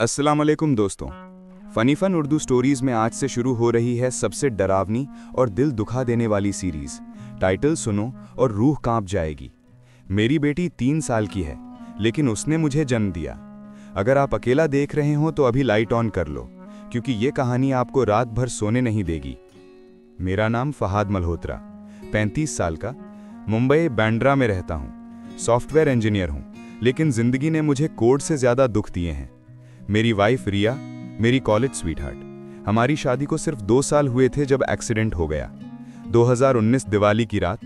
अस्सलाम वालेकुम दोस्तों। फ़नी फ़न उर्दू स्टोरीज़ में आज से शुरू हो रही है सबसे डरावनी और दिल दुखा देने वाली सीरीज़। टाइटल सुनो और रूह कांप जाएगी। मेरी बेटी 3 साल की है, लेकिन उसने मुझे जन्म दिया। अगर आप अकेला देख रहे हो तो अभी लाइट ऑन कर लो, क्योंकि ये कहानी आपको रात भर सोने नहीं देगी। मेरा नाम फ़हाद मल्होत्रा, 35 साल का, मुंबई बांद्रा में रहता हूँ। सॉफ्टवेयर इंजीनियर हूँ, लेकिन ज़िंदगी ने मुझे कोड से ज़्यादा दुख दिए हैं। मेरी वाइफ रिया, मेरी कॉलेज स्वीटहार्ट। हमारी शादी को सिर्फ 2 साल हुए थे जब एक्सीडेंट हो गया। 2019 दिवाली की रात।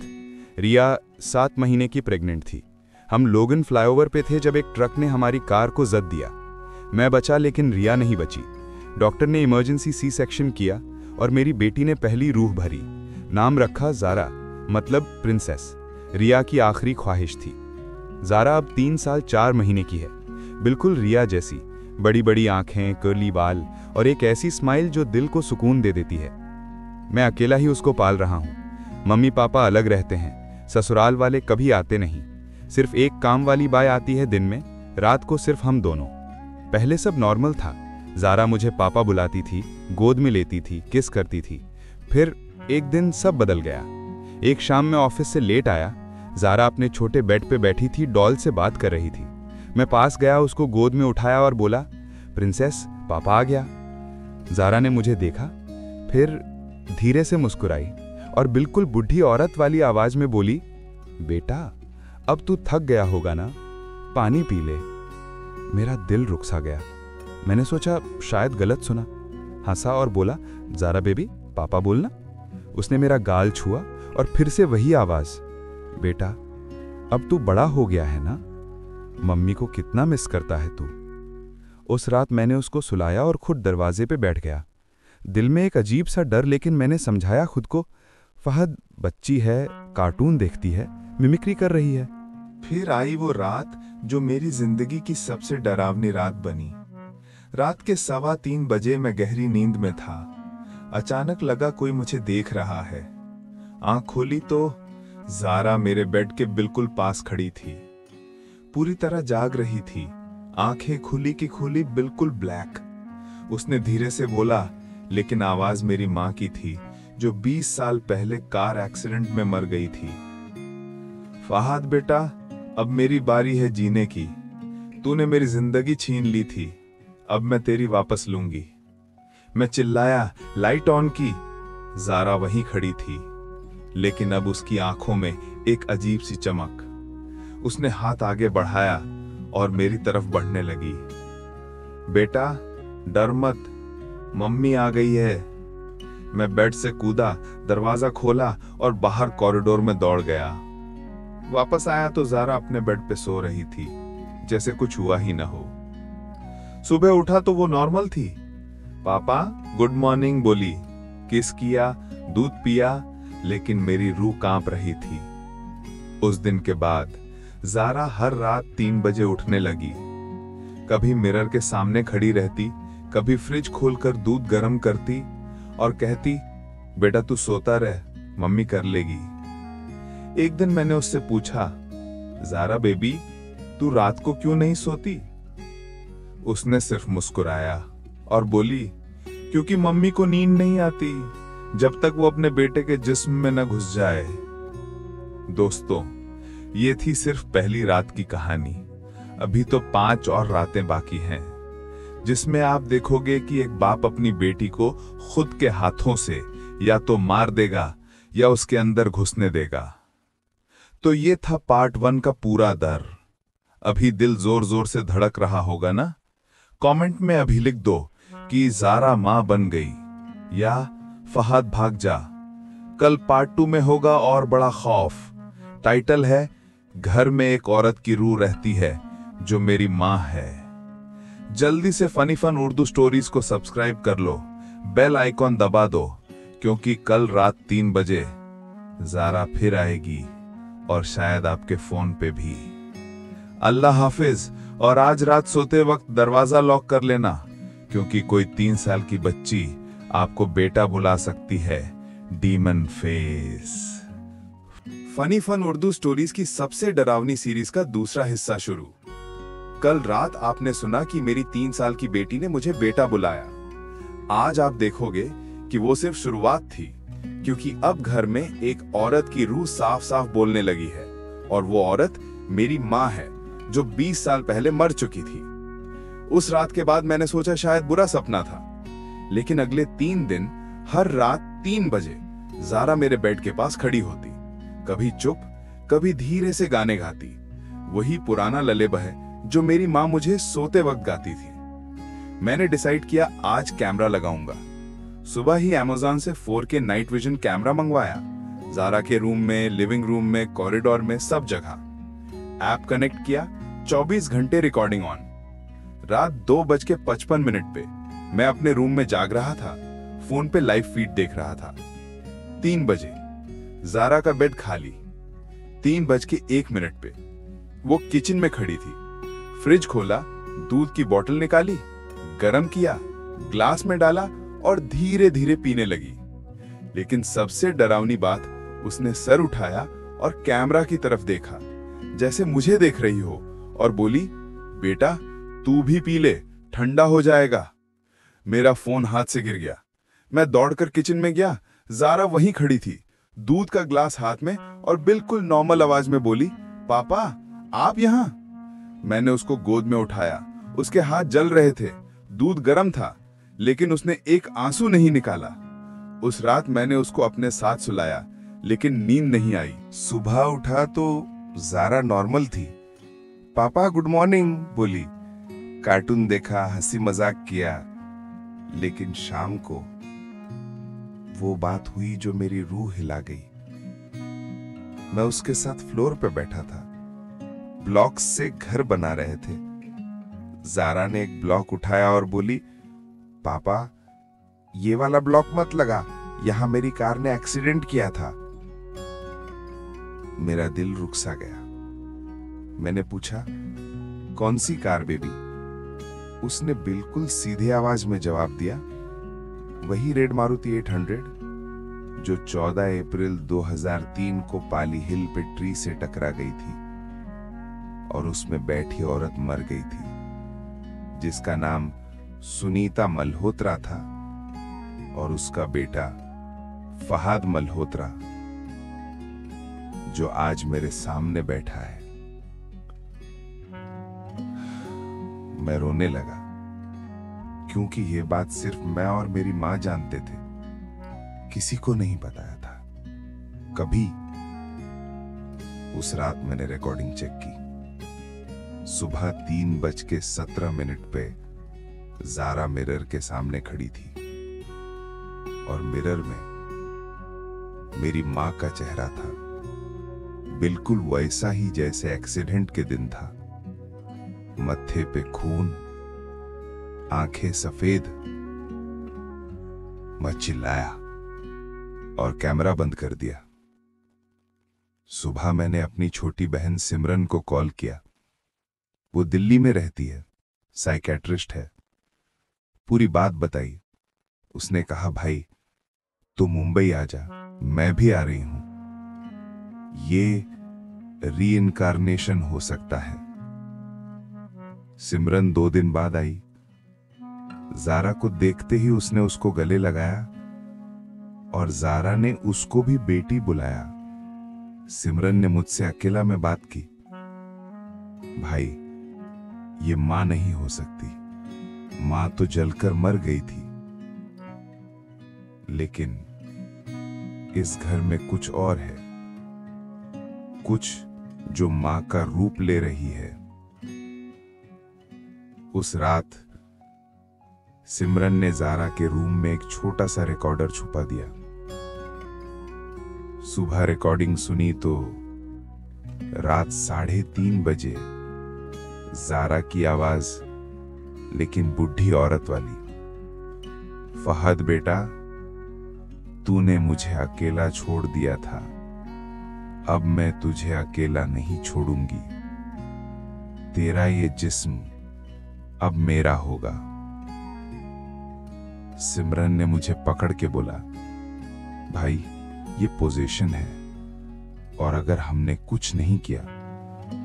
रिया 7 महीने की प्रेग्नेंट थी। हम लोगन फ्लाईओवर पे थे जब एक ट्रक ने हमारी कार को जद दिया। मैं बचा, लेकिन रिया नहीं बची। डॉक्टर ने इमरजेंसी सी सेक्शन किया और मेरी बेटी ने पहली रूह भरी। नाम रखा ज़ारा, मतलब प्रिंसेस। रिया की आखिरी ख्वाहिश थी। ज़ारा अब 3 साल 4 महीने की है, बिल्कुल रिया जैसी। बड़ी बड़ी आंखें, कर्ली बाल और एक ऐसी स्माइल जो दिल को सुकून दे देती है। मैं अकेला ही उसको पाल रहा हूँ। मम्मी पापा अलग रहते हैं, ससुराल वाले कभी आते नहीं। सिर्फ एक काम वाली बाई आती है दिन में, रात को सिर्फ हम दोनों। पहले सब नॉर्मल था। ज़ारा मुझे पापा बुलाती थी, गोद में लेती थी, किस करती थी। फिर एक दिन सब बदल गया। एक शाम में ऑफिस से लेट आया। ज़ारा अपने छोटे बेड पे बैठी थी, डॉल से बात कर रही थी। मैं पास गया, उसको गोद में उठाया और बोला, प्रिंसेस, पापा आ गया। ज़ारा ने मुझे देखा, फिर धीरे से मुस्कुराई और बिल्कुल बुढ़ी औरत वाली आवाज में बोली, बेटा, अब तू थक गया होगा ना, पानी पी ले। मेरा दिल रुक सा गया। मैंने सोचा शायद गलत सुना। हंसा और बोला, ज़ारा बेबी, पापा बोलना। उसने मेरा गाल छुआ और फिर से वही आवाज, बेटा, अब तू बड़ा हो गया है ना, मम्मी को कितना मिस करता है तू। उस रात मैंने उसको सुलाया और खुद दरवाजे पे बैठ गया। दिल में एक अजीब सा डर, लेकिन मैंने समझाया खुद को, फहद बच्ची है, कार्टून देखती है, मिमिक्री कर रही है। फिर आई वो रात जो मेरी जिंदगी की सबसे डरावनी रात बनी। रात के 3:15 बजे मैं गहरी नींद में था। अचानक लगा कोई मुझे देख रहा है। आंख खोली तो ज़ारा मेरे बेड के बिल्कुल पास खड़ी थी। पूरी तरह जाग रही थी, आंखें खुली की खुली, बिल्कुल ब्लैक। उसने धीरे से बोला, लेकिन आवाज मेरी मां की थी, जो 20 साल पहले कार एक्सीडेंट में मर गई थी। फहाद बेटा, अब मेरी बारी है जीने की। तूने मेरी जिंदगी छीन ली थी, अब मैं तेरी वापस लूंगी। मैं चिल्लाया, लाइट ऑन की। ज़ारा वहीं खड़ी थी, लेकिन अब उसकी आंखों में एक अजीब सी चमक। उसने हाथ आगे बढ़ाया और मेरी तरफ बढ़ने लगी। बेटा, डर मत, मम्मी आ गई है। मैं बेड से कूदा, दरवाजा खोला और बाहर कॉरिडोर में दौड़ गया। वापस आया तो ज़ारा अपने बेड पे सो रही थी, जैसे कुछ हुआ ही ना हो। सुबह उठा तो वो नॉर्मल थी। पापा गुड मॉर्निंग बोली, किस किया, दूध पिया, लेकिन मेरी रूह कांप रही थी। उस दिन के बाद ज़ारा हर रात 3 बजे उठने लगी। कभी मिरर के सामने खड़ी रहती, कभी फ्रिज खोलकर दूध गर्म करती और कहती, बेटा तू सोता रह, मम्मी कर लेगी। एक दिन मैंने उससे पूछा, ज़ारा बेबी, तू रात को क्यों नहीं सोती? उसने सिर्फ मुस्कुराया और बोली, क्योंकि मम्मी को नींद नहीं आती जब तक वो अपने बेटे के जिस्म में न घुस जाए। दोस्तों, ये थी सिर्फ पहली रात की कहानी। अभी तो 5 और रातें बाकी हैं, जिसमें आप देखोगे कि एक बाप अपनी बेटी को खुद के हाथों से या तो मार देगा या उसके अंदर घुसने देगा। तो ये था पार्ट 1 का पूरा डर। अभी दिल जोर जोर से धड़क रहा होगा ना? कमेंट में अभी लिख दो कि ज़ारा मां बन गई या फहद भाग जा। कल पार्ट 2 में होगा और बड़ा खौफ। टाइटल है, घर में एक औरत की रूह रहती है जो मेरी मां है। जल्दी से फनी फन उर्दू स्टोरीज को सब्सक्राइब कर लो, बेल आइकॉन दबा दो, क्योंकि कल रात 3 बजे ज़ारा फिर आएगी और शायद आपके फोन पे भी। अल्लाह हाफिज। और आज रात सोते वक्त दरवाजा लॉक कर लेना, क्योंकि कोई 3 साल की बच्ची आपको बेटा बुला सकती है। Demon face. Funny fun Urdu stories की सबसे डरावनी सीरीज का दूसरा हिस्सा शुरू। कल रात आपने सुना कि मेरी 3 साल की बेटी ने मुझे बेटा बुलाया। आज आप देखोगे कि वो सिर्फ शुरुआत थी, क्योंकि अब घर में एक औरत की रूह साफ साफ बोलने लगी है, और वो औरत मेरी माँ है, जो 20 साल पहले मर चुकी थी। उस रात के बाद मैंने सोचा शायद बुरा सपना था, लेकिन अगले 3 दिन हर रात 3 बजे जारा मेरे बेड के पास खड़ी होती, कभी चुप, कभी धीरे से गाने गाती, वही पुराना ललेबह जो मेरी माँ मुझे सोते वक्त गाती थी। मैंने डिसाइड किया आज कैमरा लगाऊंगा। सुबह ही अमेज़न से 4K नाइट विजन कैमरा मंगवाया। जारा के रूम में, लिविंग रूम में, कॉरिडोर में, सब जगह। ऐप कनेक्ट किया, 24 घंटे रिकॉर्डिंग ऑन। रात 2:55 पे मैं अपने रूम में जाग रहा था, फोन पे लाइव फीड देख रहा था। 3 बजे जारा का बेड खाली। 3:01 पे वो किचन में खड़ी थी। फ्रिज खोला, दूध की बोतल निकाली, गरम किया, ग्लास में डाला और धीरे धीरे पीने लगी। लेकिन सबसे डरावनी बात, उसने सर उठाया और कैमरा की तरफ देखा, जैसे मुझे देख रही हो, और बोली, बेटा तू भी पी ले, ठंडा हो जाएगा। मेरा फोन हाथ से गिर गया। मैं दौड़कर किचन में गया। जारा वहीं खड़ी थी, दूध का ग्लास हाथ में, और बिल्कुल नॉर्मल आवाज में बोली, पापा आप यहां? मैंने उसको गोद में उठाया। उसके हाथ जल रहे थे, दूध गर्म था, लेकिन उसने एक आंसू नहीं निकाला। उस रात मैंने उसको अपने साथ सुलाया, लेकिन नींद नहीं आई। सुबह उठा तो जारा नॉर्मल थी। पापा गुड मॉर्निंग बोली, कार्टून देखा, हंसी मजाक किया। लेकिन शाम को वो बात हुई जो मेरी रूह हिला गई। मैं उसके साथ फ्लोर पे बैठा था, ब्लॉक्स से घर बना रहे थे। जारा ने एक ब्लॉक उठाया और बोली, पापा ये वाला ब्लॉक मत लगा, यहां मेरी कार ने एक्सीडेंट किया था। मेरा दिल रुक सा गया। मैंने पूछा, कौन सी कार बेबी? उसने बिल्कुल सीधे आवाज में जवाब दिया, वही रेड मारुति 800 जो 14 अप्रैल 2003 को पाली हिल पे ट्री से टकरा गई थी, और उसमें बैठी औरत मर गई थी, जिसका नाम सुनीता मल्होत्रा था, और उसका बेटा फहाद मल्होत्रा, जो आज मेरे सामने बैठा है। मैं रोने लगा, क्योंकि यह बात सिर्फ मैं और मेरी मां जानते थे, किसी को नहीं बताया था कभी। उस रात मैंने रिकॉर्डिंग चेक की। सुबह 3:17 पे जारा मिरर के सामने खड़ी थी, और मिरर में मेरी मां का चेहरा था, बिल्कुल वैसा ही जैसे एक्सीडेंट के दिन था। मत्थे पे खून, आंखें सफेद। मैं चिल्लाया और कैमरा बंद कर दिया। सुबह मैंने अपनी छोटी बहन सिमरन को कॉल किया। वो दिल्ली में रहती है, साइकेट्रिस्ट है। पूरी बात बताई। उसने कहा, भाई तू मुंबई आ जा, मैं भी आ रही हूं। ये रीइंकार्नेशन हो सकता है। सिमरन 2 दिन बाद आई। जारा को देखते ही उसने उसको गले लगाया, और जारा ने उसको भी बेटी बुलाया। सिमरन ने मुझसे अकेला में बात की, भाई ये मां नहीं हो सकती, मां तो जलकर मर गई थी। लेकिन इस घर में कुछ और है, कुछ जो मां का रूप ले रही है। उस रात सिमरन ने जारा के रूम में एक छोटा सा रिकॉर्डर छुपा दिया। सुबह रिकॉर्डिंग सुनी तो रात 3:30 बजे जारा की आवाज, लेकिन बुढ़ी औरत वाली, फहद बेटा तूने मुझे अकेला छोड़ दिया था, अब मैं तुझे अकेला नहीं छोड़ूंगी। तेरा ये जिस्म अब मेरा होगा। सिमरन ने मुझे पकड़ के बोला, भाई ये पोजीशन है, और अगर हमने कुछ नहीं किया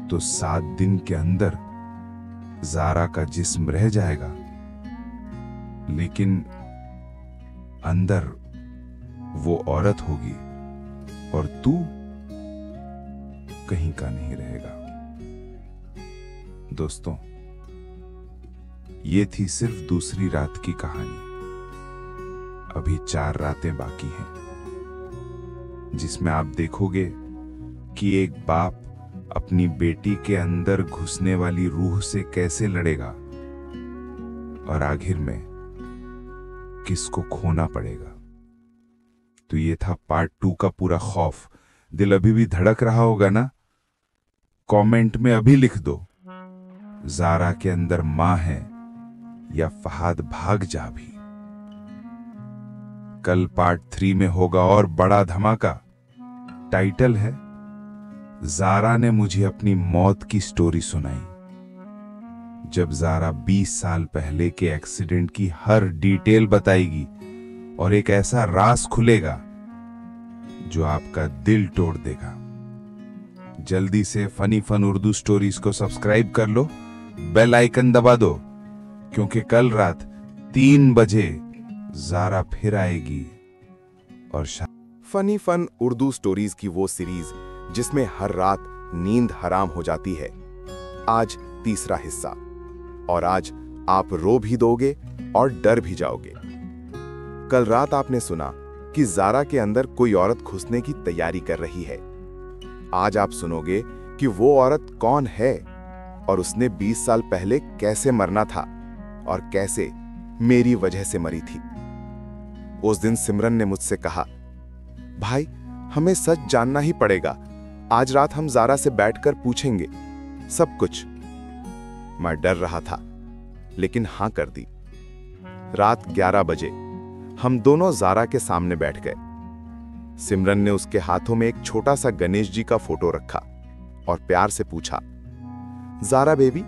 तो 7 दिन के अंदर जारा का जिस्म रह जाएगा, लेकिन अंदर वो औरत होगी और तू कहीं का नहीं रहेगा। दोस्तों, ये थी सिर्फ दूसरी रात की कहानी। अभी 4 रातें बाकी हैं, जिसमें आप देखोगे कि एक बाप अपनी बेटी के अंदर घुसने वाली रूह से कैसे लड़ेगा और आखिर में किसको खोना पड़ेगा। तो ये था पार्ट 2 का पूरा खौफ। दिल अभी भी धड़क रहा होगा ना? कमेंट में अभी लिख दो, जारा के अंदर मां है या फहाद भाग जा भी। कल पार्ट 3 में होगा और बड़ा धमाका। टाइटल है जारा ने मुझे अपनी मौत की स्टोरी सुनाई। जब जारा 20 साल पहले के एक्सीडेंट की हर डिटेल बताएगी और एक ऐसा राज खुलेगा जो आपका दिल तोड़ देगा। जल्दी से फनी फन उर्दू स्टोरीज को सब्सक्राइब कर लो, बेल आइकन दबा दो, क्योंकि कल रात 3 बजे जारा फिर आएगी। और फनी फन उर्दू स्टोरीज की वो सीरीज जिसमें हर रात नींद हराम हो जाती है, आज तीसरा हिस्सा। और आज आप रो भी दोगे और डर भी जाओगे। कल रात आपने सुना कि जारा के अंदर कोई औरत घुसने की तैयारी कर रही है। आज आप सुनोगे कि वो औरत कौन है और उसने 20 साल पहले कैसे मरना था और कैसे मेरी वजह से मरी थी। उस दिन सिमरन ने मुझसे कहा, भाई हमें सच जानना ही पड़ेगा, आज रात हम जारा से बैठकर पूछेंगे सब कुछ। मैं डर रहा था, लेकिन हां कर दी। रात 11 बजे हम दोनों जारा के सामने बैठ गए। सिमरन ने उसके हाथों में एक छोटा सा गणेश जी का फोटो रखा और प्यार से पूछा, जारा बेबी,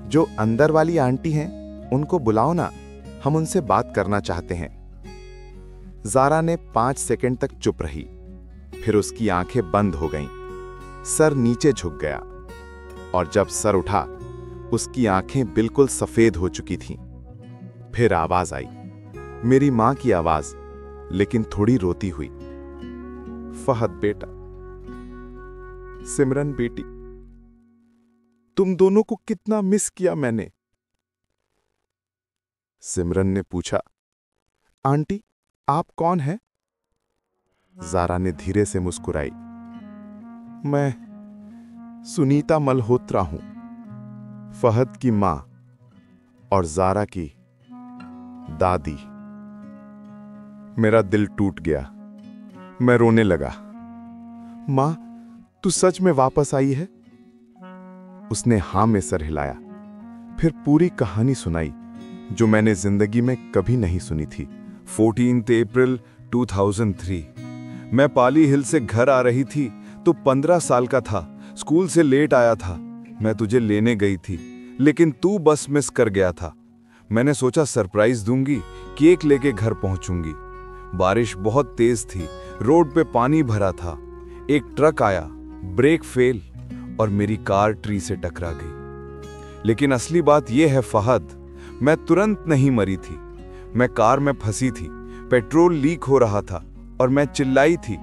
जो अंदर वाली आंटी हैं उनको बुलाओ ना, हम उनसे बात करना चाहते हैं। जारा ने 5 सेकंड तक चुप रही, फिर उसकी आंखें बंद हो गईं, सर नीचे झुक गया और जब सर उठा उसकी आंखें बिल्कुल सफेद हो चुकी थीं। फिर आवाज आई, मेरी मां की आवाज, लेकिन थोड़ी रोती हुई, फहद बेटा, सिमरन बेटी, तुम दोनों को कितना मिस किया मैंने। सिमरन ने पूछा, आंटी आप कौन हैं? जारा ने धीरे से मुस्कुराई, मैं सुनीता मल्होत्रा हूं, फहद की मां और जारा की दादी। मेरा दिल टूट गया, मैं रोने लगा। मां, तू सच में वापस आई है? उसने हां में सर हिलाया, फिर पूरी कहानी सुनाई जो मैंने जिंदगी में कभी नहीं सुनी थी। 14 अप्रैल 2003 मैं पाली हिल से घर आ रही थी तो 15 साल का था, स्कूल से लेट आया था। मैं तुझे लेने गई थी, लेकिन तू बस मिस कर गया था। मैंने सोचा सरप्राइज दूंगी, केक लेके घर पहुंचूंगी। बारिश बहुत तेज थी, रोड पे पानी भरा था। एक ट्रक आया, ब्रेक फेल और मेरी कार ट्री से टकरा गई। लेकिन असली बात यह है फहद, मैं तुरंत नहीं मरी थी। मैं कार में फंसी थी, पेट्रोल लीक हो रहा था और मैं चिल्लाई थी,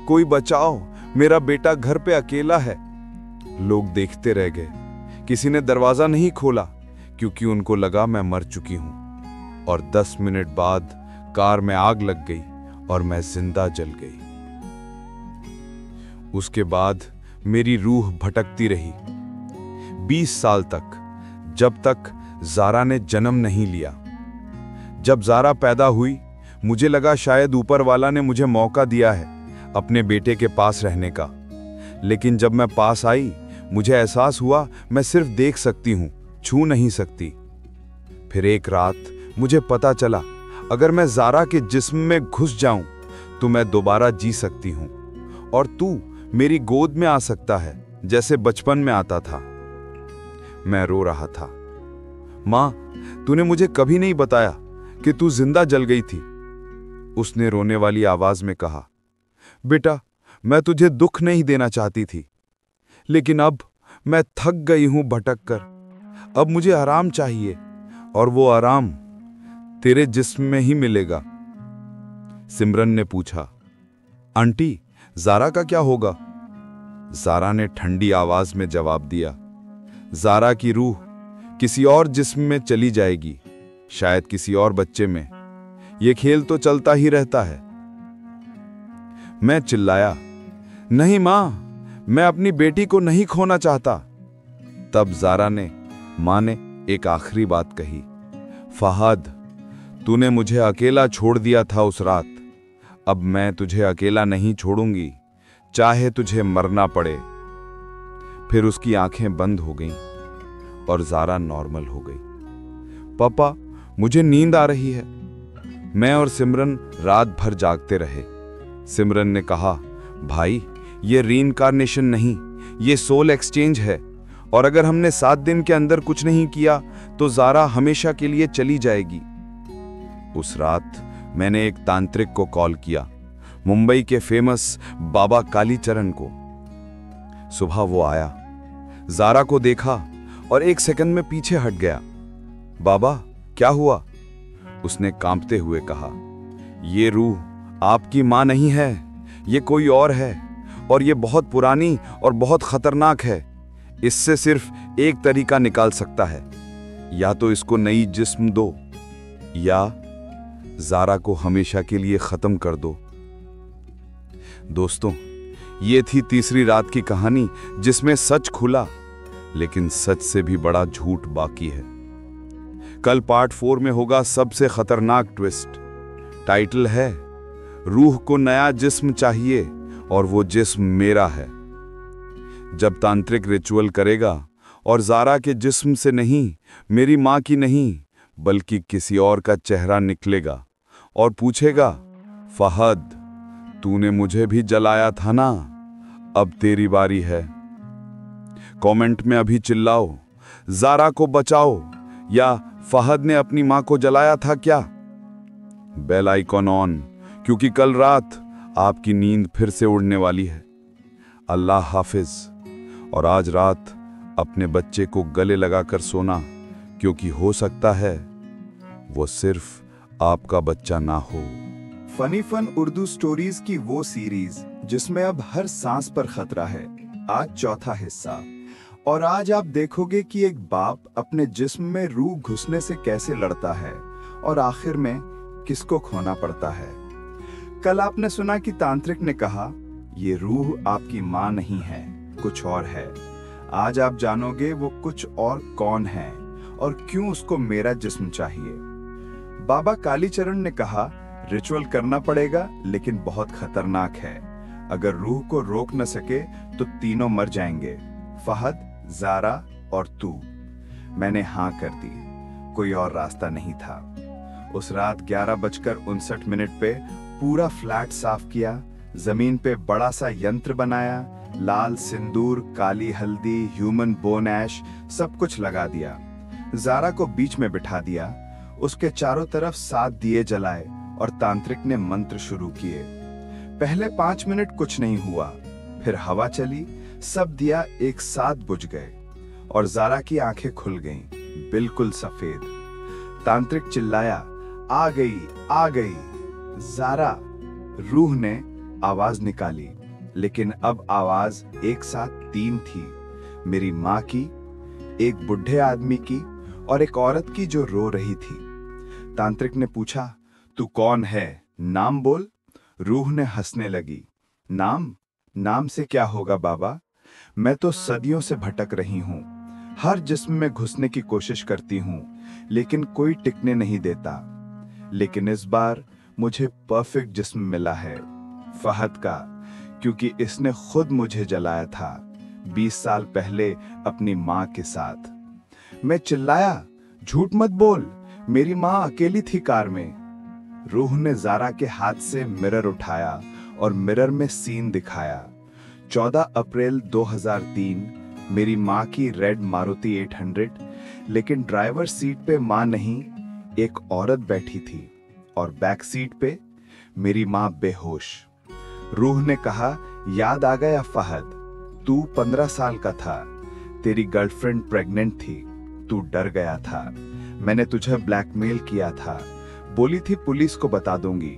कोई बचाओ, मेरा बेटा घर पे अकेला है। लोग देखते रह गए, किसी ने दरवाजा नहीं खोला क्योंकि उनको लगा मैं मर चुकी हूं। और 10 मिनट बाद कार में आग लग गई और मैं जिंदा जल गई। उसके बाद मेरी रूह भटकती रही 20 साल तक, जब तक जारा ने जन्म नहीं लिया। जब जारा पैदा हुई, मुझे लगा शायद ऊपर वाला ने मुझे मौका दिया है अपने बेटे के पास रहने का। लेकिन जब मैं पास आई, मुझे एहसास हुआ मैं सिर्फ देख सकती हूं, छू नहीं सकती। फिर एक रात मुझे पता चला, अगर मैं जारा के जिस्म में घुस जाऊं तो मैं दोबारा जी सकती हूं और तू मेरी गोद में आ सकता है, जैसे बचपन में आता था। मैं रो रहा था। मां, तूने मुझे कभी नहीं बताया कि तू जिंदा जल गई थी, उसने रोने वाली आवाज में कहा। बेटा, मैं तुझे दुख नहीं देना चाहती थी, लेकिन अब मैं थक गई हूं भटक कर। अब मुझे आराम चाहिए, और वो आराम तेरे जिस्म में ही मिलेगा। सिमरन ने पूछा, आंटी ज़ारा का क्या होगा? ज़ारा ने ठंडी आवाज में जवाब दिया, ज़ारा की रूह किसी और जिस्म में चली जाएगी, शायद किसी और बच्चे में। ये खेल तो चलता ही रहता है। मैं चिल्लाया, नहीं मां, मैं अपनी बेटी को नहीं खोना चाहता। तब ज़ारा ने, मां ने एक आखिरी बात कही, फहद, तूने मुझे अकेला छोड़ दिया था उस रात, अब मैं तुझे अकेला नहीं छोड़ूंगी, चाहे तुझे मरना पड़े। फिर उसकी आंखें बंद हो गईं और ज़ारा नॉर्मल हो गई। पापा, मुझे नींद आ रही है। मैं और सिमरन रात भर जागते रहे। सिमरन ने कहा, भाई ये रीइंकार्नेशन नहीं, ये सोल एक्सचेंज है, और अगर हमने 7 दिन के अंदर कुछ नहीं किया तो ज़ारा हमेशा के लिए चली जाएगी। उस रात मैंने एक तांत्रिक को कॉल किया, मुंबई के फेमस बाबा कालीचरण को। सुबह वो आया, ज़ारा को देखा और 1 सेकंड में पीछे हट गया। बाबा क्या हुआ? उसने कांपते हुए कहा, ये रूह आपकी मां नहीं है, ये कोई और है, और ये बहुत पुरानी और बहुत खतरनाक है। इससे सिर्फ एक तरीका निकाल सकता है, या तो इसको नई जिस्म दो, या ज़ारा को हमेशा के लिए खत्म कर दो। दोस्तों, ये थी तीसरी रात की कहानी, जिसमें सच खुला, लेकिन सच से भी बड़ा झूठ बाकी है। कल पार्ट 4 में होगा सबसे खतरनाक ट्विस्ट। टाइटल है, रूह को नया जिस्म चाहिए और वो जिस्म मेरा है। जब तांत्रिक रिचुअल करेगा और ज़ारा के जिस्म से नहीं, मेरी मां की नहीं, बल्कि किसी और का चेहरा निकलेगा और पूछेगा, फहद, तूने मुझे भी जलाया था ना, अब तेरी बारी है। कमेंट में अभी चिल्लाओ, ज़ारा को बचाओ, या फहद ने अपनी मां को जलाया था क्या? बेल आइकॉन ऑन, क्योंकि कल रात आपकी नींद फिर से उड़ने वाली है। अल्लाह हाफिज। और आज रात अपने बच्चे को गले लगाकर सोना, क्योंकि हो सकता है वो सिर्फ आपका बच्चा ना हो। फनी फन उर्दू स्टोरीज की वो सीरीज जिसमें अब हर सांस पर खतरा है, आज चौथा हिस्सा। और आज आप देखोगे कि एक बाप अपने जिस्म में रूह घुसने से कैसे लड़ता है और आखिर में किसको खोना पड़ता है। कल आपने सुना कि तांत्रिक ने कहा, ये रूह आपकी मां नहीं है, कुछ और है। आज आप जानोगे वो कुछ और कौन है और क्यों उसको मेरा जिस्म चाहिए। बाबा कालीचरण ने कहा, रिचुअल करना पड़ेगा, लेकिन बहुत खतरनाक है। अगर रूह को रोक न सके तो तीनों मर जाएंगे, फहद, ज़ारा और तू। मैंने हाँ कर दी, कोई और रास्ता नहीं था। उस रात 11:59 पे पूरा फ्लैट साफ किया, जमीन पे बड़ा सा यंत्र बनाया, लाल सिंदूर, काली हल्दी, ह्यूमन बोन ऐश, सब कुछ लगा दिया। ज़ारा को बीच में बिठा दिया, उसके चारों तरफ 7 दिए जलाए और तांत्रिक ने मंत्र शुरू किए। पहले 5 मिनट कुछ नहीं हुआ, फिर हवा चली, सब दिया एक साथ बुझ गए और ज़ारा की आंखें खुल गईं, बिल्कुल सफेद। तांत्रिक चिल्लाया, आ गई, आ गई ज़ारा। रूह ने आवाज निकाली, लेकिन अब आवाज एक साथ 3 थी, मेरी मां की, एक बुढ़े आदमी की और एक औरत की जो रो रही थी। तांत्रिक ने पूछा, तू कौन है, नाम बोल। रूह ने हंसने लगी, नाम से क्या होगा बाबा, मैं तो सदियों से भटक रही हूं, हर जिस्म में घुसने की कोशिश करती हूं, लेकिन कोई टिकने नहीं देता। लेकिन इस बार मुझे परफेक्ट जिस्म मिला है, फहद का, क्योंकि इसने खुद मुझे जलाया था 20 साल पहले अपनी मां के साथ। मैं चिल्लाया, झूठ मत बोल, मेरी मां अकेली थी कार में। रूह ने ज़ारा के हाथ से मिरर उठाया और मिरर में सीन दिखाया। 14 अप्रैल 2003, मेरी मां की रेड मारुति 800, लेकिन ड्राइवर सीट पे मां नहीं, एक औरत बैठी थी और बैक सीट पे मेरी मां बेहोश। रूह ने कहा, याद आ गया फहद, तू 15 साल का था, तेरी गर्लफ्रेंड प्रेग्नेंट थी, तू डर गया था, मैंने तुझे ब्लैकमेल किया था, बोली थी पुलिस को बता दूंगी।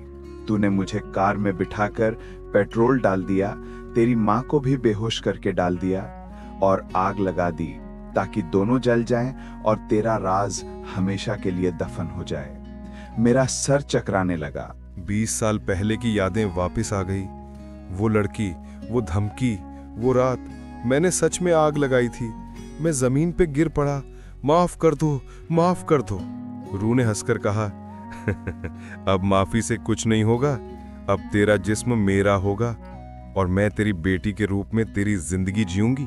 तूने मुझे कार में बिठाकर पेट्रोल डाल दिया, तेरी माँ को भी बेहोश करके डाल दिया और आग लगा दी ताकि दोनों जल जाएं और तेरा राज हमेशा के लिए दफन हो जाए। मेरा सर चकराने लगा। 20 साल पहले की यादें वापस आ गई। वो लड़की, वो धमकी, वो रात, मैंने सच में आग लगाई थी। मैं जमीन पे गिर पड़ा। माफ कर दो, माफ कर दो। रू ने हंसकर कहा, अब माफी से कुछ नहीं होगा, अब तेरा जिस्म मेरा होगा और मैं तेरी बेटी के रूप में तेरी जिंदगी जीऊंगी।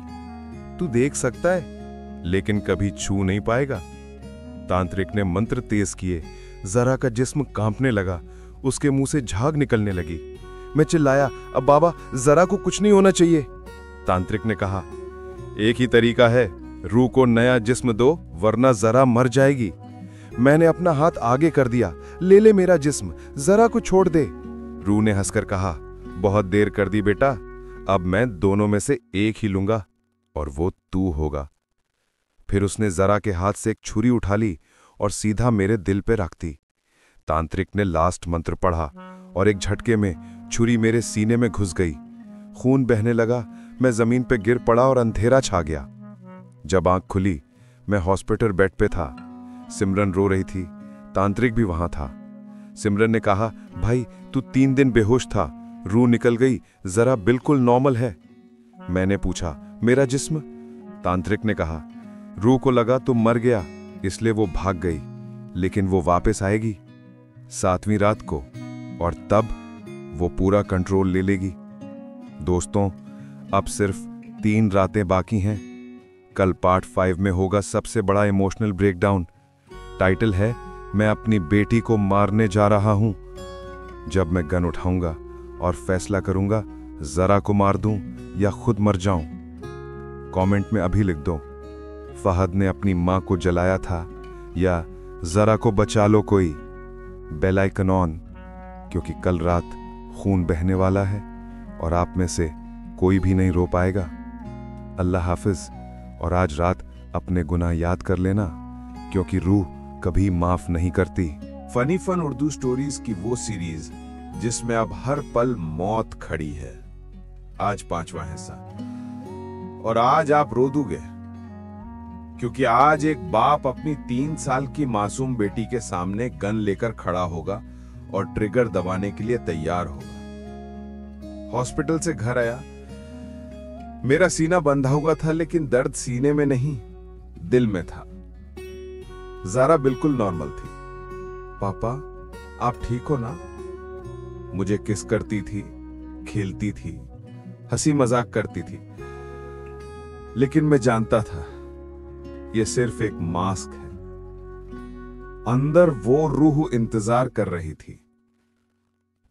तू देख सकता है लेकिन कभी छू नहीं पाएगा। तांत्रिक ने मंत्र तेज किए। जरा का जिस्म कांपने लगा, उसके मुंह से झाग निकलने लगी। मैं चिल्लाया, अब बाबा जरा को कुछ नहीं होना चाहिए। तांत्रिक ने कहा, एक ही तरीका है, रू को नया जिस्म दो वरना जरा मर जाएगी। मैंने अपना हाथ आगे कर दिया, ले ले मेरा जिस्म, जरा को छोड़ दे। रू ने हंसकर कहा, बहुत देर कर दी बेटा, अब मैं दोनों में से एक ही लूंगा और वो तू होगा। फिर उसने जरा के हाथ से एक छुरी उठा ली और सीधा मेरे दिल पे रख दी। तांत्रिक ने लास्ट मंत्र पढ़ा और एक झटके में छुरी मेरे सीने में घुस गई। खून बहने लगा। मैं जमीन पे गिर पड़ा और अंधेरा छा गया। जब आंख खुली, मैं हॉस्पिटल बेड पे था। सिमरन रो रही थी, तांत्रिक भी वहां था। सिमरन ने कहा, भाई तू 3 दिन बेहोश था, रू निकल गई, जरा बिल्कुल नॉर्मल है। मैंने पूछा, मेरा जिस्म? तांत्रिक ने कहा, रू को लगा तुम मर गया इसलिए वो भाग गई, लेकिन वो वापस आएगी 7वीं रात को और तब वो पूरा कंट्रोल ले लेगी। दोस्तों, अब सिर्फ 3 रातें बाकी हैं। कल पार्ट 5 में होगा सबसे बड़ा इमोशनल ब्रेकडाउन। टाइटल है, मैं अपनी बेटी को मारने जा रहा हूं। जब मैं गन उठाऊंगा और फैसला करूंगा जरा को मार दूं या खुद मर जाऊं। कमेंट में अभी लिख दो, फहद ने अपनी मां को जलाया था या जरा को बचा लो कोई। बेल आइकन ऑन, क्योंकि कल रात खून बहने वाला है और आप में से कोई भी नहीं रो पाएगा। अल्लाह हाफिज। और आज रात अपने गुनाह याद कर लेना, क्योंकि रूह कभी माफ नहीं करती। फनी फन उर्दू स्टोरीज की वो सीरीज जिसमें अब हर पल मौत खड़ी है, आज 5वां हिस्सा। और आज आप रो दोगे, क्योंकि आज एक बाप अपनी 3 साल की मासूम बेटी के सामने गन लेकर खड़ा होगा और ट्रिगर दबाने के लिए तैयार होगा। हॉस्पिटल से घर आया, मेरा सीना बंधा हुआ था, लेकिन दर्द सीने में नहीं, दिल में था। ज़ारा बिल्कुल नॉर्मल थी। पापा, आप ठीक हो ना? मुझे किस करती थी, खेलती थी, हंसी मजाक करती थी, लेकिन मैं जानता था यह सिर्फ एक मास्क है। अंदर वो रूह इंतजार कर रही थी।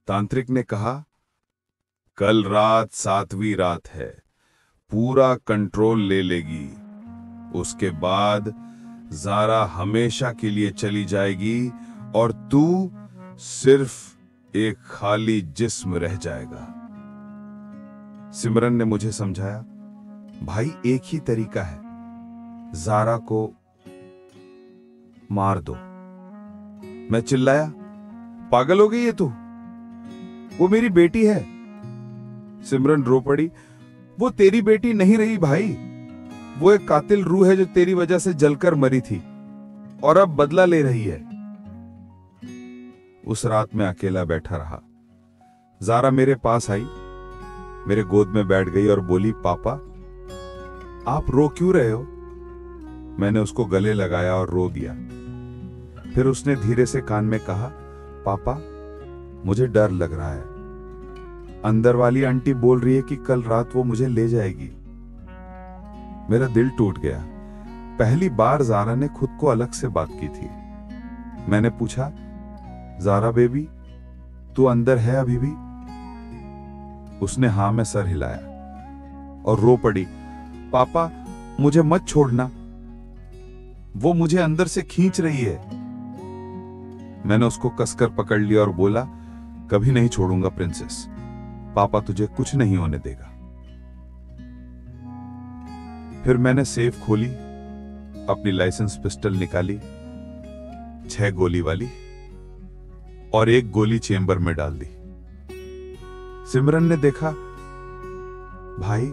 तांत्रिक ने कहा, कल रात 7वीं रात है, पूरा कंट्रोल ले लेगी। उसके बाद ज़ारा हमेशा के लिए चली जाएगी और तू सिर्फ एक खाली जिस्म रह जाएगा। सिमरन ने मुझे समझाया, भाई एक ही तरीका है, ज़ारा को मार दो। मैं चिल्लाया, पागल हो गई है तू? वो मेरी बेटी है। सिमरन रो पड़ी, वो तेरी बेटी नहीं रही भाई, वो एक कातिल रूह है जो तेरी वजह से जलकर मरी थी और अब बदला ले रही है। उस रात मैं अकेला बैठा रहा। ज़ारा मेरे पास आई, मेरे गोद में बैठ गई और बोली, पापा आप रो क्यों रहे हो? मैंने उसको गले लगाया और रो दिया। फिर उसने धीरे से कान में कहा, पापा मुझे डर लग रहा है, अंदर वाली आंटी बोल रही है कि कल रात वो मुझे ले जाएगी। मेरा दिल टूट गया। पहली बार ज़ारा ने खुद को अलग से बात की थी। मैंने पूछा, ज़ारा बेबी तू अंदर है अभी भी? उसने हाँ में सर हिलाया और रो पड़ी, पापा मुझे मत छोड़ना, वो मुझे अंदर से खींच रही है। मैंने उसको कसकर पकड़ लिया और बोला, कभी नहीं छोड़ूंगा प्रिंसेस, पापा तुझे कुछ नहीं होने देगा। फिर मैंने सेफ खोली, अपनी लाइसेंस पिस्टल निकाली, 6 गोली वाली, और 1 गोली चेंबर में डाल दी। सिमरन ने देखा, भाई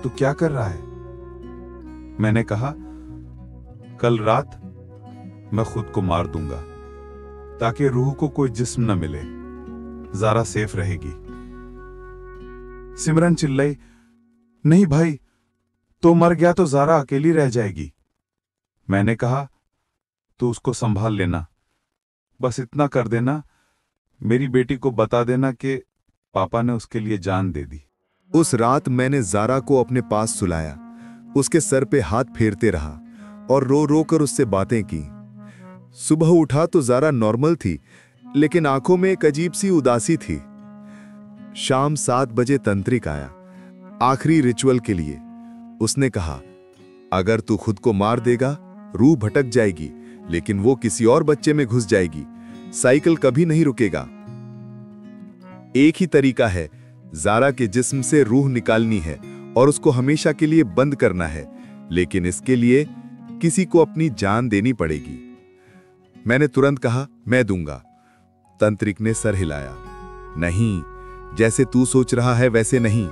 तू क्या कर रहा है? मैंने कहा, कल रात मैं खुद को मार दूंगा ताकि रूह को कोई जिस्म न मिले, ज़ारा सेफ रहेगी। सिमरन चिल्लाई, नहीं भाई, तो मर गया तो ज़ारा अकेली रह जाएगी। मैंने कहा, तू उसको संभाल लेना, बस इतना कर देना, मेरी बेटी को बता देना कि पापा ने उसके लिए जान दे दी। उस रात मैंने ज़ारा को अपने पास सुलाया, उसके सर पे हाथ फेरते रहा और रो रो कर उससे बातें की। सुबह उठा तो ज़ारा नॉर्मल थी, लेकिन आंखों में एक अजीब सी उदासी थी। शाम 7 बजे तंत्रिक आया, आखिरी रिचुअल के लिए। उसने कहा, अगर तू खुद को मार देगा, रूह भटक जाएगी, लेकिन वो किसी और बच्चे में घुस जाएगी। साइकिल कभी नहीं रुकेगा। एक ही तरीका है, ज़ारा के जिस्म से रूह निकालनी है और उसको हमेशा के लिए बंद करना है, लेकिन इसके लिए किसी को अपनी जान देनी पड़ेगी। मैंने तुरंत कहा, मैं दूंगा। तंत्रिक ने सर हिलाया, नहीं, जैसे तू सोच रहा है वैसे नहीं।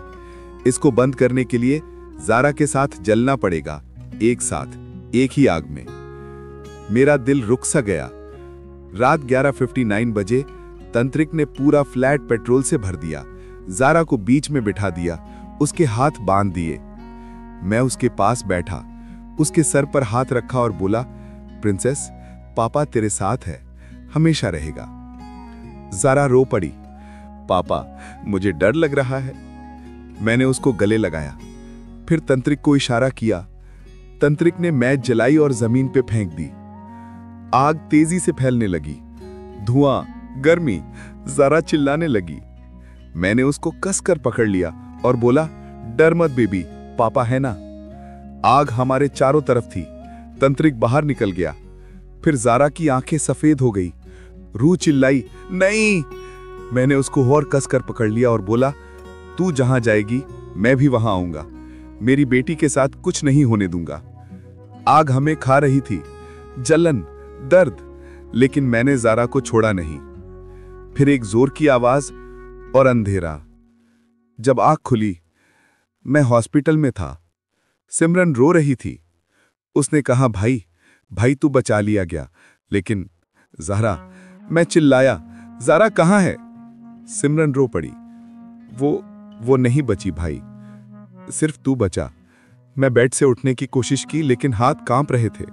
इसको बंद करने के लिए ज़ारा के साथ जलना पड़ेगा, एक साथ, एक ही आग में। मेरा दिल रुक सा गया। रात 11:59 बजे तंत्रिक ने पूरा फ्लैट पेट्रोल से भर दिया, ज़ारा को बीच में बिठा दिया, उसके हाथ बांध दिए। मैं उसके पास बैठा, उसके सर पर हाथ रखा और बोला, प्रिंसेस, पापा तेरे साथ है, हमेशा रहेगा। ज़ारा रो पड़ी, पापा मुझे डर लग रहा है। मैंने उसको गले लगाया, फिर तंत्रिक को इशारा किया। तंत्रिक ने मैच जलाई और जमीन पे फेंक दी। आग तेजी से फैलने लगी, धुआं, गर्मी। ज़ारा चिल्लाने लगी। मैंने उसको कसकर पकड़ लिया और बोला, डर मत बेबी, पापा है ना। आग हमारे चारों तरफ थी। तंत्रिक बाहर निकल गया। फिर ज़ारा की आंखें सफेद हो गई। रूह चिल्लाई, नहीं। मैंने उसको और कसकर पकड़ लिया और बोला, तू जहां जाएगी मैं भी वहां आऊंगा। मेरी बेटी के साथ कुछ नहीं होने दूंगा। आग हमें खा रही थी, जलन, दर्द, लेकिन मैंने ज़ारा को छोड़ा नहीं। फिर एक जोर की आवाज और अंधेरा। जब आंख खुली, मैं हॉस्पिटल में था। सिमरन रो रही थी। उसने कहा, भाई, भाई तू बचा लिया गया, लेकिन ज़ारा। मैं चिल्लाया, ज़ारा कहाँ है? सिमरन रो पड़ी, वो नहीं बची भाई, सिर्फ तू बचा। मैं बेड से उठने की कोशिश की, लेकिन हाथ कांप रहे थे।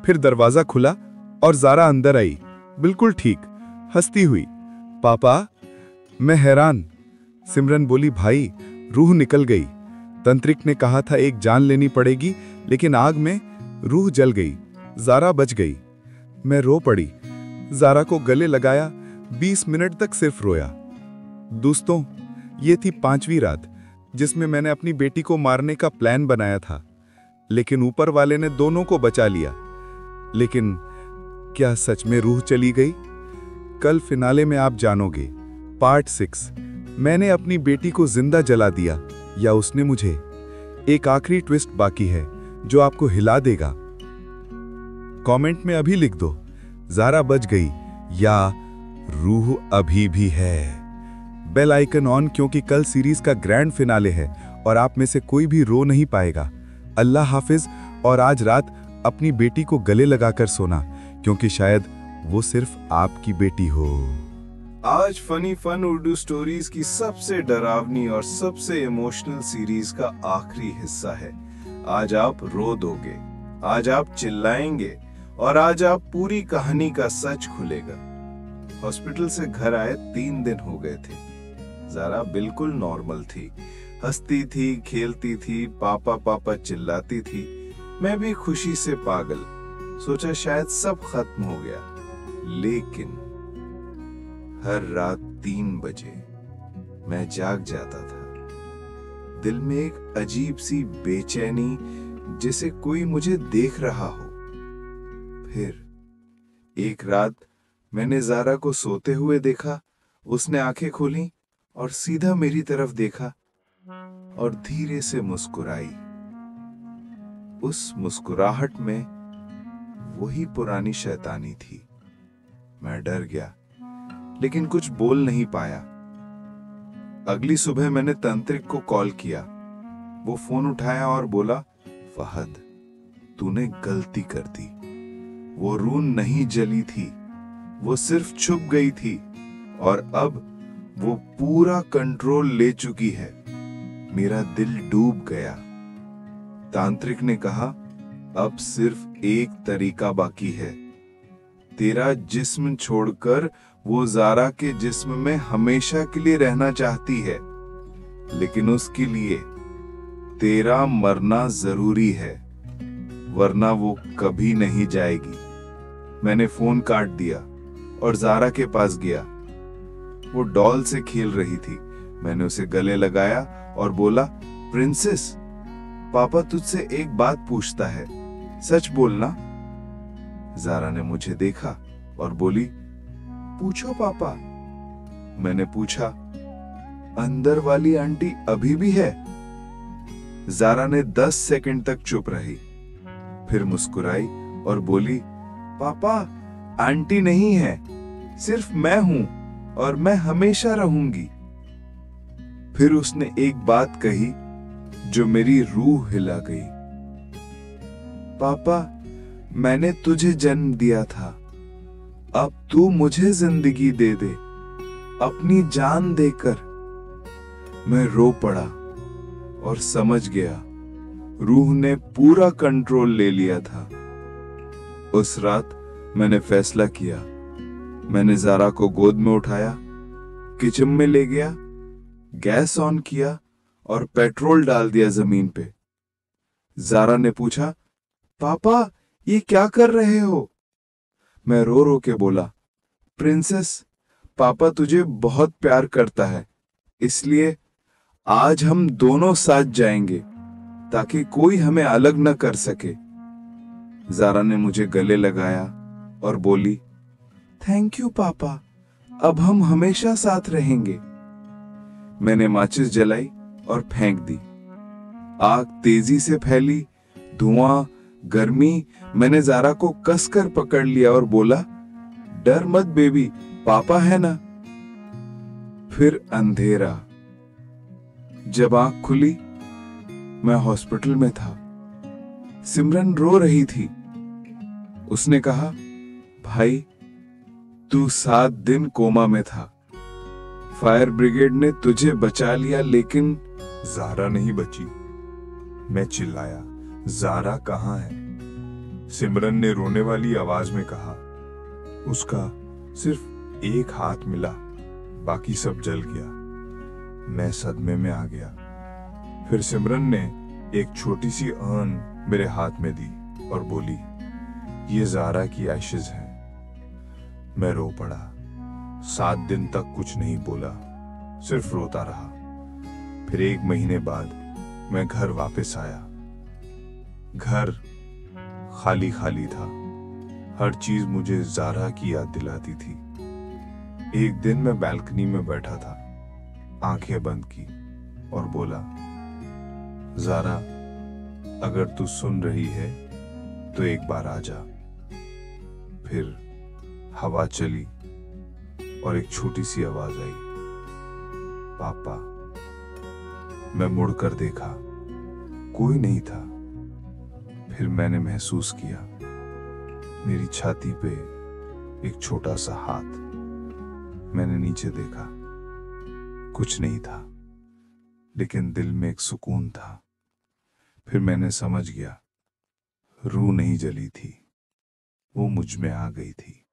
फिर दरवाजा खुला और ज़ारा अंदर आई, बिल्कुल ठीक, हंसती हुई। पापा। मैं हैरान। सिमरन बोली, भाई रूह निकल गई। तंत्रिक ने कहा था एक जान लेनी पड़ेगी, लेकिन आग में रूह जल गई, ज़ारा बच गई। मैं रो पड़ी, ज़ारा को गले लगाया, 20 मिनट तक सिर्फ रोया। दोस्तों, ये थी 5वीं रात जिसमें मैंने अपनी बेटी को मारने का प्लान बनाया था, लेकिन ऊपर वाले ने दोनों को बचा लिया। लेकिन क्या सच में रूह चली गई? कल फिनाले में आप जानोगे। पार्ट 6, मैंने अपनी बेटी को जिंदा जला दिया या उसने मुझे। एक आखिरी ट्विस्ट बाकी है जो आपको हिला देगा। कमेंट में अभी लिख दो, ज़ारा बच गई या रूह अभी भी है। बेल आइकन ऑन, क्योंकि कल सीरीज का ग्रैंड फिनाले है और आप में से कोई भी रो नहीं पाएगा। अल्लाह हाफिज, और आज रात अपनी बेटी को गले लगाकर सोना, क्योंकि शायद वो सिर्फ आपकी बेटी हो। आज फनी फन उर्दू स्टोरीज की सबसे डरावनी और सबसे इमोशनल सीरीज का आखिरी हिस्सा है। आज आप रो दोगे, आज आप चिल्लाएंगे और आज आप पूरी कहानी का सच खुलेगा। हॉस्पिटल से घर आए 3 दिन हो गए थे। ज़ारा बिल्कुल नॉर्मल थी, हंसती थी, खेलती थी, पापा पापा चिल्लाती थी। मैं भी खुशी से पागल, सोचा शायद सब खत्म हो गया। लेकिन हर रात 3 बजे मैं जाग जाता था, दिल में एक अजीब सी बेचैनी, जैसे कोई मुझे देख रहा हो। फिर एक रात मैंने ज़ारा को सोते हुए देखा। उसने आंखें खोली और सीधा मेरी तरफ देखा और धीरे से मुस्कुराई। उस मुस्कुराहट में वही पुरानी शैतानी थी। मैं डर गया, लेकिन कुछ बोल नहीं पाया। अगली सुबह मैंने तांत्रिक को कॉल किया। वो फोन उठाया और बोला, फहद, तूने गलती कर दी। वो रूह नहीं जली थी, वो सिर्फ छुप गई थी और अब वो पूरा कंट्रोल ले चुकी है। मेरा दिल डूब गया। तांत्रिक ने कहा, अब सिर्फ एक तरीका बाकी है। तेरा जिस्म छोड़कर वो ज़ारा के जिस्म में हमेशा के लिए रहना चाहती है, लेकिन उसके लिए तेरा मरना जरूरी है, वरना वो कभी नहीं जाएगी। मैंने फोन काट दिया और ज़ारा के पास गया। वो डॉल से खेल रही थी। मैंने उसे गले लगाया और बोला, प्रिंसेस, पापा तुझसे एक बात पूछता है, सच बोलना। ज़ारा ने मुझे देखा और बोली, पूछो पापा। मैंने पूछा, अंदर वाली आंटी अभी भी है? ज़ारा ने 10 सेकंड तक चुप रही, फिर मुस्कुराई और बोली, पापा, आंटी नहीं है, सिर्फ मैं हूं और मैं हमेशा रहूंगी। फिर उसने एक बात कही जो मेरी रूह हिला गई। पापा, मैंने तुझे जन्म दिया था, अब तू मुझे जिंदगी दे दे, अपनी जान देकर। मैं रो पड़ा और समझ गया, रूह ने पूरा कंट्रोल ले लिया था। उस रात मैंने फैसला किया। मैंने ज़ारा को गोद में उठाया, किचन में ले गया, गैस ऑन किया और पेट्रोल डाल दिया जमीन पे। ज़ारा ने पूछा, पापा, ये क्या कर रहे हो? मैं रो रो के बोला, प्रिंसेस, पापा तुझे बहुत प्यार करता है, इसलिए आज हम दोनों साथ जाएंगे ताकि कोई हमें अलग न कर सके। ज़ारा ने मुझे गले लगाया और बोली, थैंक यू पापा, अब हम हमेशा साथ रहेंगे। मैंने माचिस जलाई और फेंक दी। आग तेजी से फैली, धुआं, गर्मी। मैंने ज़ारा को कसकर पकड़ लिया और बोला, डर मत बेबी, पापा है ना। फिर अंधेरा। जब आंख खुली, मैं हॉस्पिटल में था। सिमरन रो रही थी। उसने कहा, भाई, तू 7 दिन कोमा में था। फायर ब्रिगेड ने तुझे बचा लिया, लेकिन ज़ारा नहीं बची। मैं चिल्लाया, ज़ारा कहाँ है? सिमरन ने रोने वाली आवाज में कहा, उसका सिर्फ एक हाथ मिला, बाकी सब जल गया। मैं सदमे में आ गया। फिर सिमरन ने एक छोटी सी अर्न मेरे हाथ में दी और बोली, ये ज़ारा की एशेज हैं। मैं रो पड़ा। 7 दिन तक कुछ नहीं बोला, सिर्फ रोता रहा। फिर 1 महीने बाद मैं घर वापस आया। घर खाली खाली था। हर चीज मुझे ज़ारा की याद दिलाती थी। एक दिन मैं बालकनी में बैठा था, आंखें बंद की और बोला, ज़ारा, अगर तू सुन रही है तो एक बार आ जा। फिर हवा चली और एक छोटी सी आवाज आई, पापा। मैं मुड़कर देखा, कोई नहीं था। फिर मैंने महसूस किया, मेरी छाती पे एक छोटा सा हाथ। मैंने नीचे देखा, कुछ नहीं था, लेकिन दिल में एक सुकून था। फिर मैंने समझ गया, रूह नहीं जली थी, वो मुझ में आ गई थी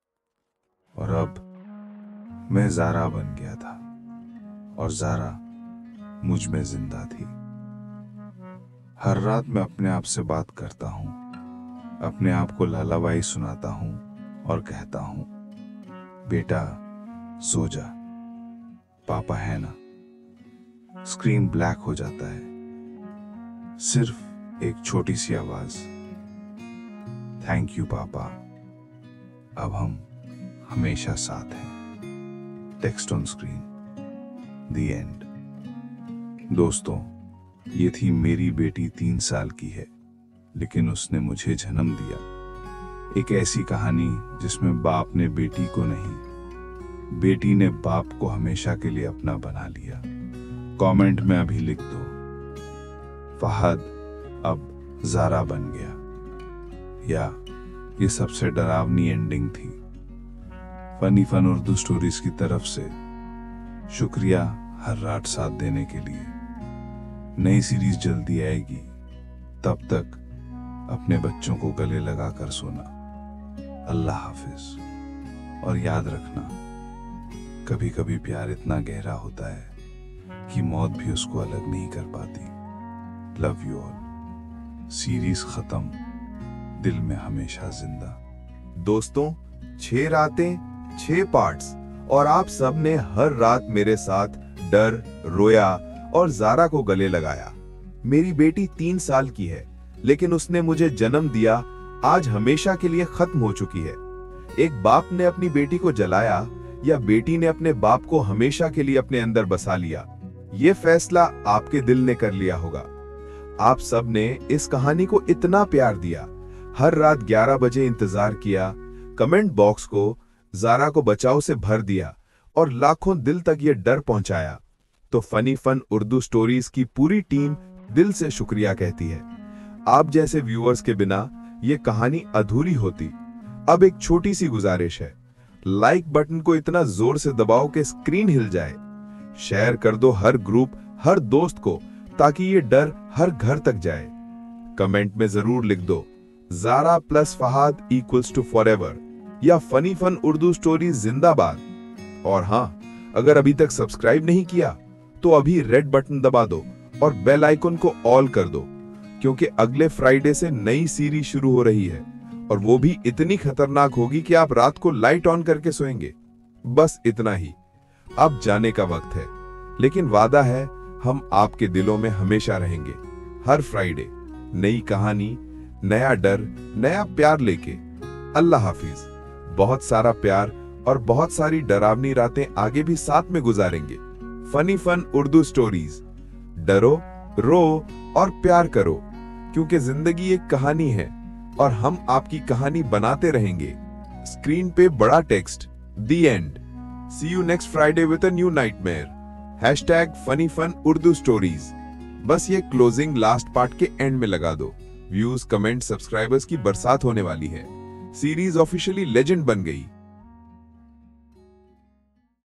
और अब मैं ज़ारा बन गया था और ज़ारा मुझ में जिंदा थी। हर रात मैं अपने आप से बात करता हूँ, अपने आप को लालाबाई सुनाता हूँ और कहता हूँ, बेटा सो जा, पापा है ना। स्क्रीन ब्लैक हो जाता है, सिर्फ एक छोटी सी आवाज, थैंक यू पापा, अब हम हमेशा साथ हैं। Text on screen, the end. दोस्तों, ये थी मेरी बेटी 3 साल की है, लेकिन उसने मुझे जन्म दिया। एक ऐसी कहानी जिसमें बाप ने बेटी को नहीं, बेटी ने बाप को हमेशा के लिए अपना बना लिया। कमेंट में अभी लिख दो, फहद अब ज़ारा बन गया। या ये सबसे डरावनी एंडिंग थी। फनी फन उर्दू स्टोरीज की तरफ से शुक्रिया हर रात साथ देने के लिए। नई सीरीज जल्दी आएगी, तब तक अपने बच्चों को गले लगा कर सोना। अल्लाह हाफिज। और याद रखना, कभी कभी प्यार इतना गहरा होता है कि मौत भी उसको अलग नहीं कर पाती। Love you all. सीरीज खत्म, दिल में हमेशा जिंदा। दोस्तों, 6 रातें 6 पार्ट्स, और आप सब ने हर रात मेरे साथ डर, रोया और ज़ारा को गले लगाया। मेरी बेटी 3 साल की है, लेकिन उसने मुझे जन्म दिया आज हमेशा के लिए खत्म हो चुकी है। एक बाप ने अपनी बेटी को जलाया या बेटी ने अपने बाप को हमेशा के लिए अपने अंदर बसा लिया, यह फैसला आपके दिल ने कर लिया होगा। आप सब ने इस कहानी को इतना प्यार दिया, हर रात 11 बजे इंतजार किया, कमेंट बॉक्स को ज़ारा को बचाओ से भर दिया और लाखों दिल तक ये डर पहुंचाया। तो फनी फन उर्दू स्टोरीज की पूरी टीम दिल से शुक्रिया कहती है। आप जैसे व्यूअर्स के बिना ये कहानी अधूरी होती। अब एक छोटी सी गुजारिश है, लाइक बटन को इतना जोर से दबाओ कि स्क्रीन हिल जाए। शेयर कर दो हर ग्रुप, हर दोस्त को, ताकि ये डर हर घर तक जाए। कमेंट में जरूर लिख दो, Zara plus Fahad equals to forever या फनी फन उर्दू स्टोरीज जिंदाबाद। और हां, अगर अभी तक सब्सक्राइब नहीं किया तो अभी रेड बटन दबा दो और बेल आइकन को ऑल कर दो, क्योंकि अगले फ्राइडे से नई सीरीज शुरू हो रही है और वो भी इतनी खतरनाक होगी कि आप रात को लाइट ऑन करके सोएंगे। बस इतना ही। अब जाने का वक्त है, लेकिन वादा है हम आपके दिलों में हमेशा रहेंगे। हर फ्राइडे नई कहानी, नया डर, नया प्यार लेके। अल्लाह हाफिज। बहुत सारा प्यार और बहुत सारी डरावनी रातें आगे भी साथ में गुजारेंगे। Funny fun Urdu stories. डरो, रो और प्यार करो, क्योंकि जिंदगी एक कहानी है और हम आपकी कहानी बनाते रहेंगे। स्क्रीन पे बड़ा text, the end. See you next Friday with a new nightmare. #Funny fun Urdu stories. बस ये क्लोजिंग लास्ट पार्ट के एंड में लगा दो। व्यूज, कमेंट, सब्सक्राइबर्स की बरसात होने वाली है। सीरीज ऑफिशियली लेजेंड बन गई।